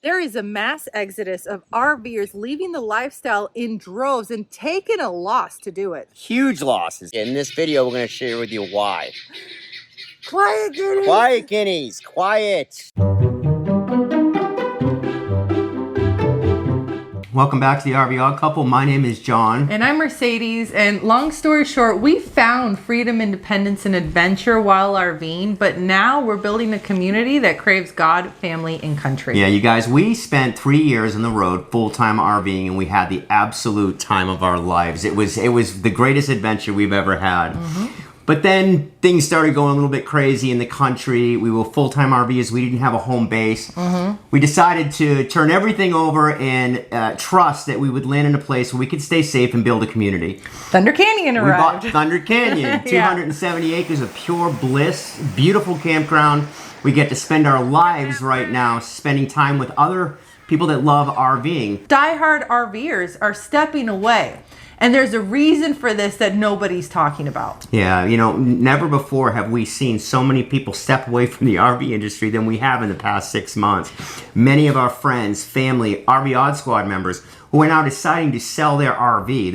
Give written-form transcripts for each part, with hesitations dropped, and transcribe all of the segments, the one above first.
There is a mass exodus of RVers leaving the lifestyle in droves and taking a loss to do it. Huge losses. In this video, we're going to share with you why. Quiet, guineas! Quiet, guineas! Quiet! Welcome back to the RV Odd Couple. My name is John. And I'm Mercedes, and long story short, we found freedom, independence, and adventure while RVing, but now we're building a community that craves God, family, and country. Yeah, you guys, we spent 3 years on the road, full-time RVing, and we had the absolute time of our lives. It was the greatest adventure we've ever had. But then things started going a little bit crazy in the country. We were full-time RVers. We didn't have a home base. We decided to turn everything over and trust that we would land in a place where we could stay safe and build a community. Thunder Canyon arrived. We bought Thunder Canyon, 270 acres of pure bliss, beautiful campground. We get to spend our lives right now spending time with other people that love RVing. Die-hard RVers are stepping away. And there's a reason for this that nobody's talking about. Yeah, you know, never before have we seen so many people step away from the RV industry than we have in the past 6 months. Many of our friends, family, RV Odd Squad members who are now deciding to sell their RV.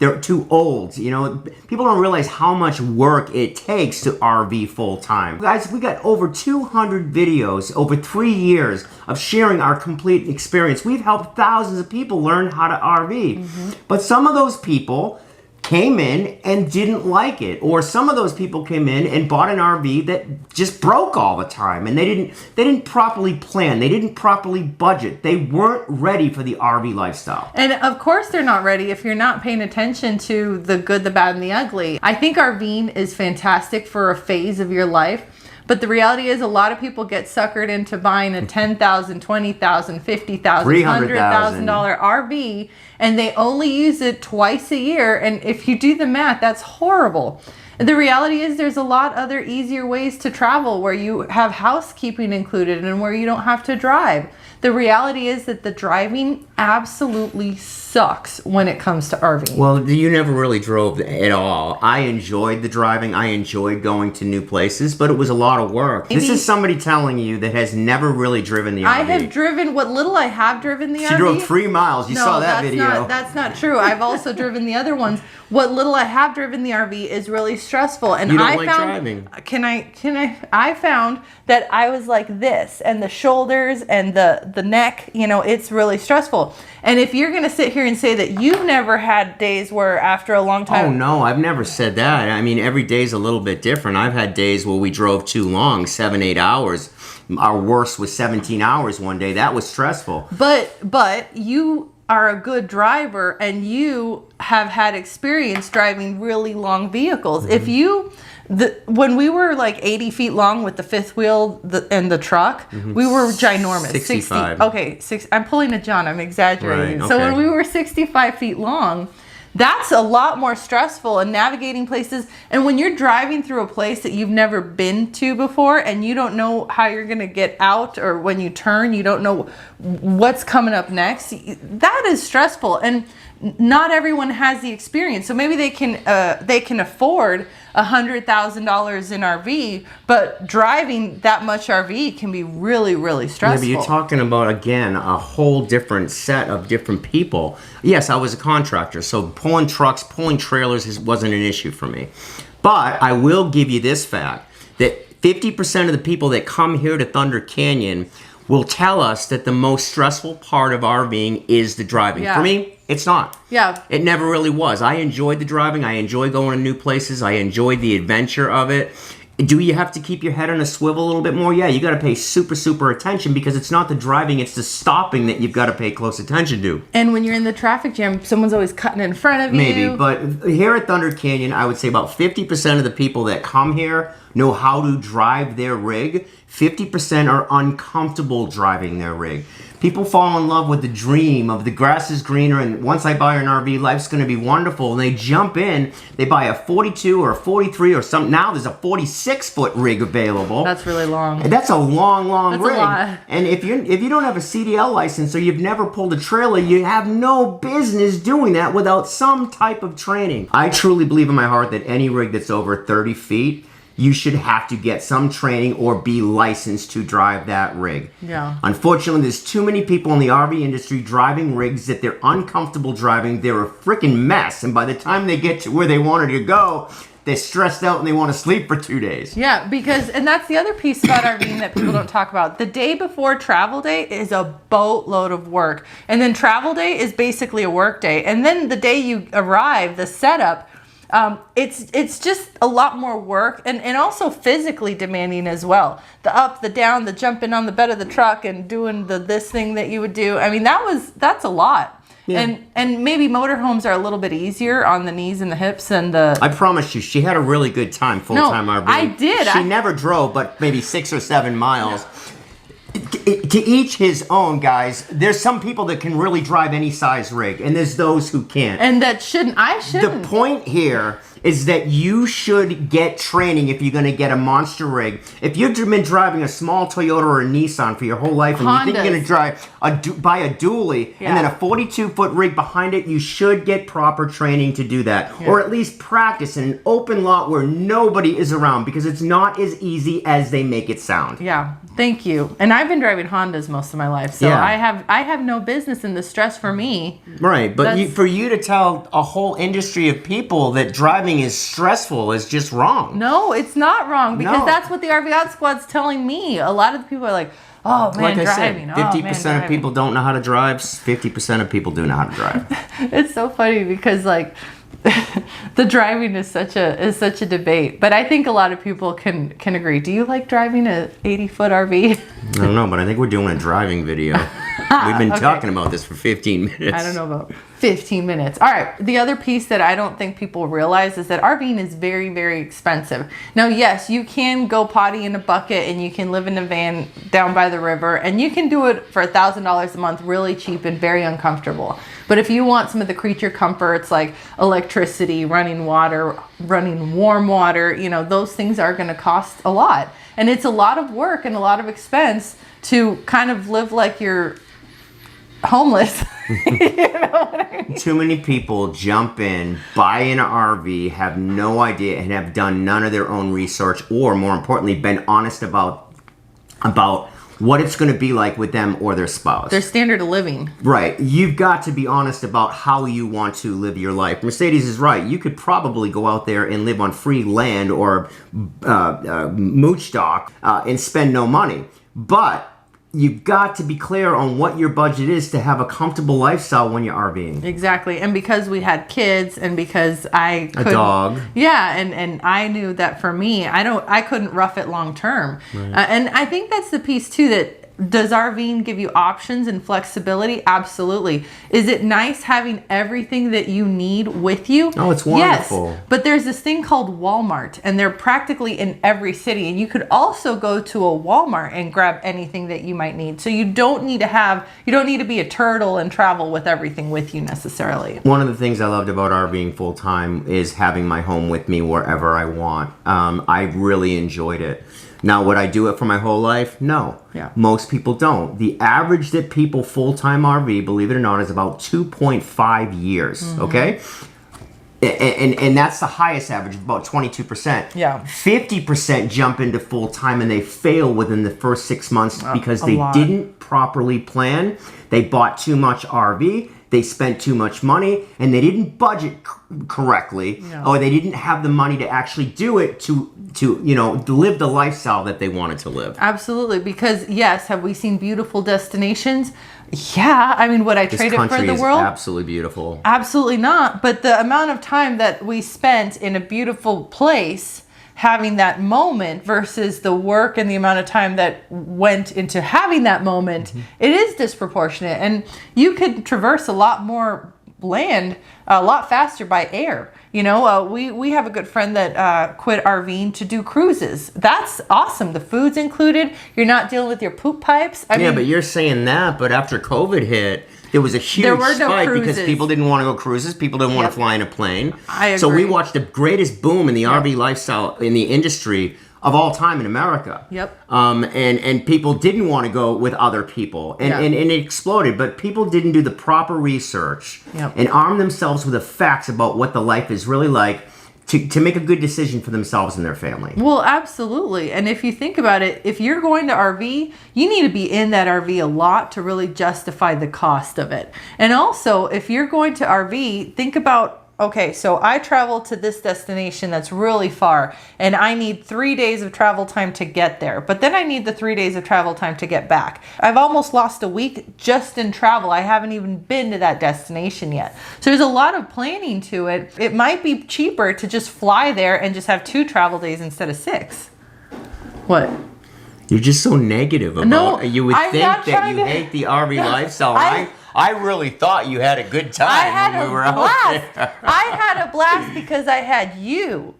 They're too old. You know, people don't realize how much work it takes to RV full time. Guys, we got over 200 videos over 3 years of sharing our complete experience. We've helped thousands of people learn how to RV. But some of those people came in and didn't like it, or some of those people came in and bought an RV that just broke all the time, and they didn't properly plan, they didn't properly budget, they weren't ready for the RV lifestyle. And of course they're not ready if you're not paying attention to the good, the bad, and the ugly. I think RVing is fantastic for a phase of your life. But the reality is a lot of people get suckered into buying a $10,000, $20,000, $50,000, $100,000 RV, and they only use it twice a year. And if you do the math, that's horrible. The reality is there's a lot other easier ways to travel where you have housekeeping included and where you don't have to drive. The reality is that the driving absolutely sucks when it comes to RVing. Well, you never really drove at all. I enjoyed the driving. I enjoyed going to new places, but it was a lot of work. This is somebody telling you that has never really driven the RV. I have driven what little I have driven the RV. She drove 3 miles. You saw that video. That's not true. I've also driven the other ones. What little I have driven the RV is really stressful. And you don't like driving. I found that I was like this, and the shoulders and the neck, you know, it's really stressful. And if you're going to sit here and say that you've never had days where after a long time... Oh, no, I've never said that. I mean, every day's a little bit different. I've had days where we drove too long, 7, 8 hours. Our worst was 17 hours one day. That was stressful. But you are a good driver and you have had experience driving really long vehicles. If you... when we were like 80 feet long with the fifth wheel and the truck, we were ginormous. 65. I'm pulling a John. I'm exaggerating. Right, So okay. when we were 65 feet long, that's a lot more stressful and navigating places. And when you're driving through a place that you've never been to before and you don't know how you're going to get out, or when you turn, you don't know what's coming up next, that is stressful. And not everyone has the experience. So maybe they can afford $100,000 in RV, but driving that much RV can be really, really stressful. Yeah, but you're talking about, again, a whole different set of different people. Yes, I was a contractor, so pulling trucks, pulling trailers wasn't an issue for me. But I will give you this fact, that 50% of the people that come here to Thunder Canyon will tell us that the most stressful part of RVing is the driving. Yeah. For me, it's not. Yeah. It never really was. I enjoyed the driving. I enjoy going to new places. I enjoyed the adventure of it. Do you have to keep your head on a swivel a little bit more? Yeah, you got to pay super, super attention because it's not the driving, it's the stopping that you've got to pay close attention to. And when you're in the traffic jam, someone's always cutting in front of you. Maybe, but here at Thunder Canyon, I would say about 50% of the people that come here know how to drive their rig. 50% are uncomfortable driving their rig. People fall in love with the dream of the grass is greener and once I buy an RV, life's going to be wonderful. And they jump in, they buy a 42 or a 43 or something. Now there's a 46-foot rig available. That's really long. And that's a long, long rig. A lot. And if you don't have a CDL license or you've never pulled a trailer, you have no business doing that without some type of training. I truly believe in my heart that any rig that's over 30 feet you should have to get some training or be licensed to drive that rig. Yeah. Unfortunately, there's too many people in the RV industry driving rigs that they're uncomfortable driving. They're a freaking mess. And by the time they get to where they wanted to go, they're stressed out and they want to sleep for 2 days. Yeah, because, and that's the other piece about RVing that people don't talk about. The day before travel day is a boatload of work. And then travel day is basically a work day. And then the day you arrive, the setup, it's just a lot more work and also physically demanding as well. The up, the down, the jumping on the bed of the truck and doing this thing that you would do. I mean, that's a lot. Yeah. And maybe motorhomes are a little bit easier on the knees and the hips and the... I promise you, she had a really good time full-time RV. I did. She never drove, but maybe 6 or 7 miles. To each his own, guys. There's some people that can really drive any size rig, and there's those who can't. And that shouldn't. I shouldn't. The point here is that you should get training if you're going to get a monster rig. If you've been driving a small Toyota or a Nissan for your whole life and you think you're going to buy a dually and then a 42-foot rig behind it, you should get proper training to do that. Yeah. Or at least practice in an open lot where nobody is around, because it's not as easy as they make it sound. Yeah, thank you. And I've been driving Hondas most of my life, so I have no business in the stress for me. Right, but for you to tell a whole industry of people that driving is stressful is just wrong. No, it's not wrong, because that's what the RV Odd Squad's telling me. A lot of the people are like, oh man, like driving. I said, 50% of people don't know how to drive, 50% of people do know how to drive. It's so funny because like the driving is such a debate, but I think a lot of people can agree. Do you like driving a 80-foot RV? I don't know, but I think we're doing a driving video. We've been talking about this for 15 minutes. I don't know about 15 minutes. All right. The other piece that I don't think people realize is that RVing is very, very expensive. Now, yes, you can go potty in a bucket and you can live in a van down by the river and you can do it for $1,000 a month really cheap and very uncomfortable. But if you want some of the creature comforts like electricity, running water, running warm water, those things are going to cost a lot. And it's a lot of work and a lot of expense to kind of live like you're homeless. You know what I mean? Too many people jump in, buy an RV, have no idea, and have done none of their own research, or more importantly, been honest about what it's going to be like with them or their spouse. Their standard of living. Right. You've got to be honest about how you want to live your life. Mercedes is right. You could probably go out there and live on free land or mooch stock and spend no money. But you've got to be clear on what your budget is to have a comfortable lifestyle when you're RVing. Exactly. And because we had kids and because I couldn't... A dog. Yeah, and I knew that for me, I couldn't rough it long term. Right. And I think that's the piece too, that does RVing give you options and flexibility? Absolutely. Is it nice having everything that you need with you? Oh, it's wonderful. Yes, but there's this thing called Walmart, and they're practically in every city. And you could also go to a Walmart and grab anything that you might need. So you don't need to be a turtle and travel with everything with you necessarily. One of the things I loved about RVing full time is having my home with me wherever I want. I really enjoyed it. Now, would I do it for my whole life? No. Yeah. Most people don't. The average that people full-time RV, believe it or not, is about 2.5 years, okay? And that's the highest average, about 22%. Yeah. 50% jump into full-time and they fail within the first 6 months because they didn't properly plan. They bought too much RV. They spent too much money and they didn't budget correctly, or they didn't have the money to actually do it to live the lifestyle that they wanted to live. Absolutely, because yes, have we seen beautiful destinations? Yeah, I mean, would I trade it for the world? This country is absolutely beautiful. Absolutely not. But the amount of time that we spent in a beautiful place having that moment versus the work and the amount of time that went into having that moment, it is disproportionate. And you could traverse a lot more land a lot faster by air. We have a good friend that quit RVing to do cruises. That's awesome. The food's included. You're not dealing with your poop pipes. I mean, but you're saying that, but after COVID hit, there was a huge spike because people didn't want to go cruises. People didn't want to fly in a plane. I agree. So we watched the greatest boom in the RV lifestyle in the industry of all time in America. Yep. And people didn't want to go with other people. And it exploded. But people didn't do the proper research and arm themselves with the facts about what the life is really like to make a good decision for themselves and their family. Well, absolutely. And if you think about it, if you're going to RV, you need to be in that RV a lot to really justify the cost of it. And also, if you're going to RV, think about, okay, so I travel to this destination that's really far and I need 3 days of travel time to get there. But then I need the 3 days of travel time to get back. I've almost lost a week just in travel. I haven't even been to that destination yet. So there's a lot of planning to it. It might be cheaper to just fly there and just have 2 travel days instead of 6. What? You're just so negative about No, it. You would I'm think not that trying you to- hate the RV lifestyle. I really thought you had a good time I had when a we were out blast. there. I had a blast because I had you.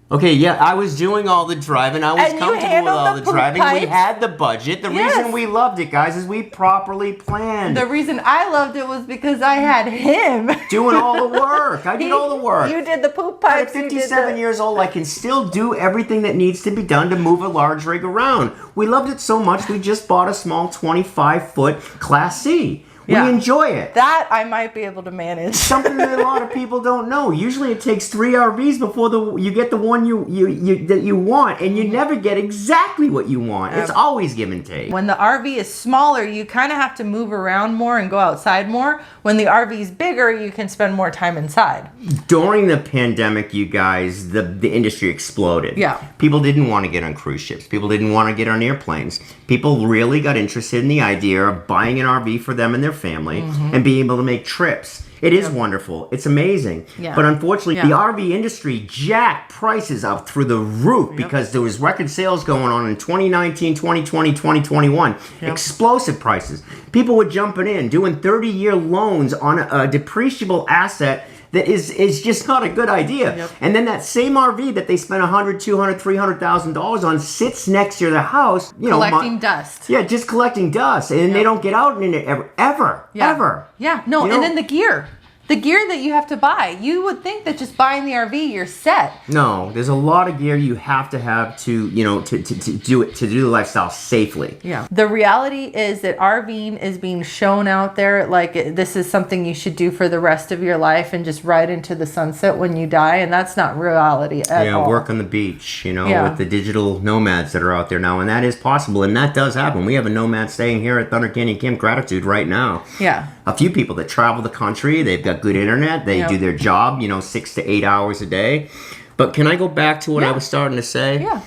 Okay, yeah, I was doing all the driving. I was And you comfortable with handled all the the poop driving. We pipes? had the budget. The Yes. reason we loved it, guys, is we properly planned. The reason I loved it was because I had him. Doing all the work. I did all the work. You did the poop At pipes. you did 57 years old, I can still do everything that needs to be done to move a large rig around. We loved it so much, we just bought a small 25-foot Class C. Yeah. We enjoy it. That I might be able to manage. Something that a lot of people don't know. Usually it takes 3 RVs before you get the one that you want, and you never get exactly what you want. It's always give and take. When the RV is smaller, you kind of have to move around more and go outside more. When the RV is bigger, you can spend more time inside. During the pandemic, you guys, the industry exploded. Yeah. People didn't want to get on cruise ships. People didn't want to get on airplanes. People really got interested in the idea of buying an RV for them and their family and being able to make trips. It is wonderful. It's amazing. Yeah. But unfortunately, Yeah. the RV industry jacked prices up through the roof because there was record sales going on in 2019, 2020, 2021. Explosive prices. People were jumping in, doing 30-year loans on a depreciable asset that is just not a good idea. Yep. And then that same RV that they spent $100,000, $200,000, $300,000 on sits next to their house, Collecting dust. Yeah, just collecting dust, and they don't get out in it ever. Yeah, no, You know- and then the gear that you have to buy. You would think that just buying the RV, you're set. No, there's a lot of gear you have to do the lifestyle safely. Yeah. The reality is that RVing is being shown out there like this is something you should do for the rest of your life and just ride into the sunset when you die, and that's not reality at all. Work on the beach, Yeah. with the digital nomads that are out there now, and that is possible, and that does happen. We have a nomad staying here at Thunder Canyon Camp Gratitude right now. Yeah. A few people that travel the country, they've got good internet, they do their job, 6 to 8 hours a day. But can I go back to what I was starting to say? Yeah.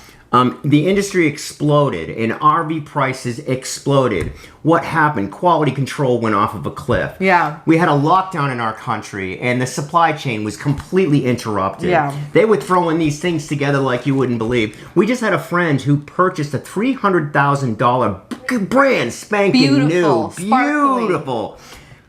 The industry exploded and RV prices exploded. What happened? Quality control went off of a cliff. Yeah. We had a lockdown in our country and the supply chain was completely interrupted. Yeah. They were throwing these things together like you wouldn't believe. We just had a friend who purchased a $300,000 brand spanking Beautiful, new, sparkly. beautiful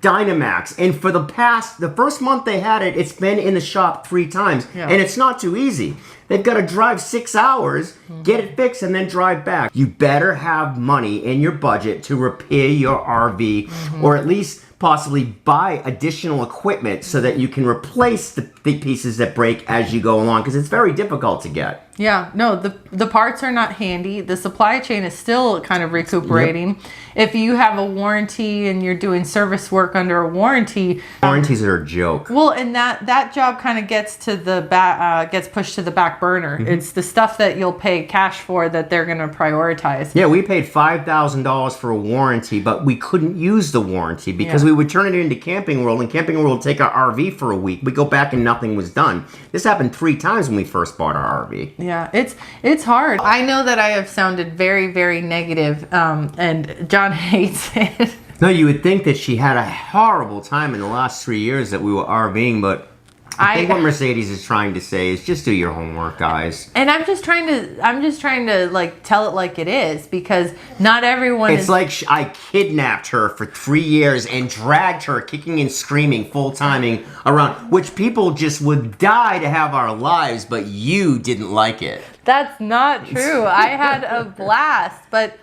Dynamax, and for the first month they had it, it's been in the shop 3 times, and it's not too easy. They've got to drive 6 hours, get it fixed, and then drive back. You better have money in your budget to repair your RV, or at least possibly buy additional equipment so that you can replace the pieces that break as you go along, because it's very difficult to get. Yeah, no, the parts are not handy. The supply chain is still kind of recuperating. If you have a warranty and you're doing service work under a warranty, Warranties are a joke. well, and that job kind of gets to the gets pushed to the back burner. It's the stuff that you'll pay cash for that they're going to prioritize. Yeah, we paid $5,000 for a warranty, but we couldn't use the warranty because we would turn it into Camping World, and Camping World would take our RV for a week. We go back and nothing was done. This happened 3 times when we first bought our RV. Yeah, it's hard. I know that I have sounded very, very negative, and John hates it. No, you would think that she had a horrible time in the last 3 years that we were RVing, but I think what Mercedes is trying to say is just do your homework, guys. And I'm just trying to like tell it like it is, because not everyone It's is like I kidnapped her for 3 years and dragged her kicking and screaming full-timing around, which people just would die to have our lives, but you didn't like it. That's not true. I had a blast, but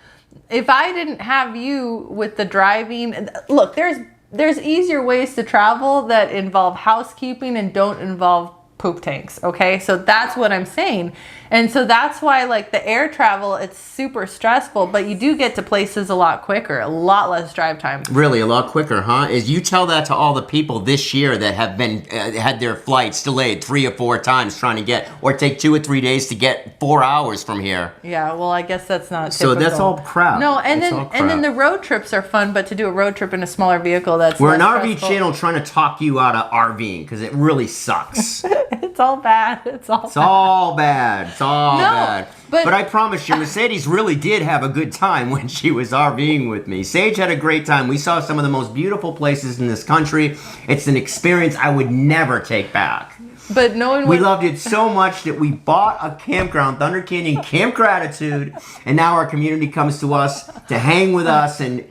if I didn't have you with the driving, look, there's easier ways to travel that involve housekeeping and don't involve poop tanks, okay? So that's what I'm saying. And so that's why, like, the air travel, it's super stressful, but you do get to places a lot quicker, a lot less drive time. Really, a lot quicker, huh? Is you tell that to all the people this year that have been had their flights delayed 3 or 4 times trying to get, or take 2 or 3 days to get 4 hours from here. Yeah, well, I guess that's not So typical. that's all crap. No, and That's then all crap. and then the road trips are fun, but to do a road trip in a smaller vehicle, that's We're an less RV stressful. channel trying to talk you out of RVing because it really sucks. It's all bad. It's all It's all bad. It's all No, bad. but- But I promise you, Mercedes really did have a good time when she was RVing with me. Sage had a great time. We saw some of the most beautiful places in this country. It's an experience I would never take back. But knowing We what, loved it so much that we bought a campground, Thunder Canyon Camp Gratitude, and now our community comes to us to hang with us and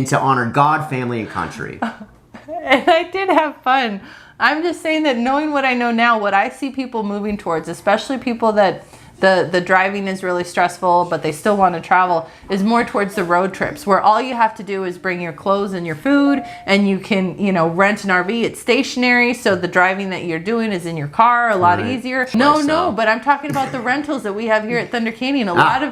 to honor God, family, and country. and I did have fun. I'm just saying that knowing what I know now, what I see people moving towards, especially people that the driving is really stressful, but they still want to travel, is more towards the road trips, where all you have to do is bring your clothes and your food, and you can, rent an RV. It's stationary, so the driving that you're doing is in your car, a lot Right. easier. Twice No, so. but I'm talking about the rentals that we have here at Thunder Canyon. A lot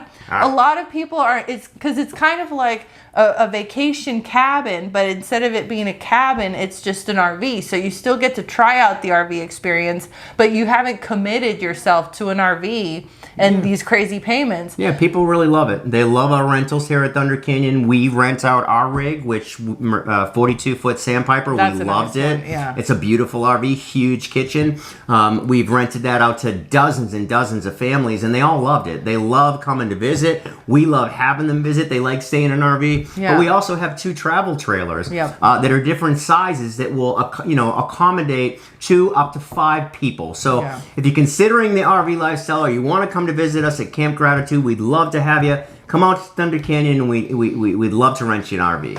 of people are, it's because it's kind of like a vacation cabin, but instead of it being a cabin, it's just an RV. So you still get to try out the RV experience, but you haven't committed yourself to an RV and these crazy payments. Yeah, people really love it. They love our rentals here at Thunder Canyon. We rent out our rig, which 42-foot Sandpiper. That's We a loved nice it. one, yeah. It's a beautiful RV, huge kitchen. We've rented that out to dozens and dozens of families, and they all loved it. They love coming to visit. We love having them visit. They like staying in an RV. Yeah. But we also have 2 travel trailers Yep. that are different sizes that will accommodate 2 up to 5 people. So Yeah. if you're considering the RV lifestyle or you want to come to visit us at Camp Gratitude, we'd love to have you. Come out to Thunder Canyon and we'd love to rent you an RV.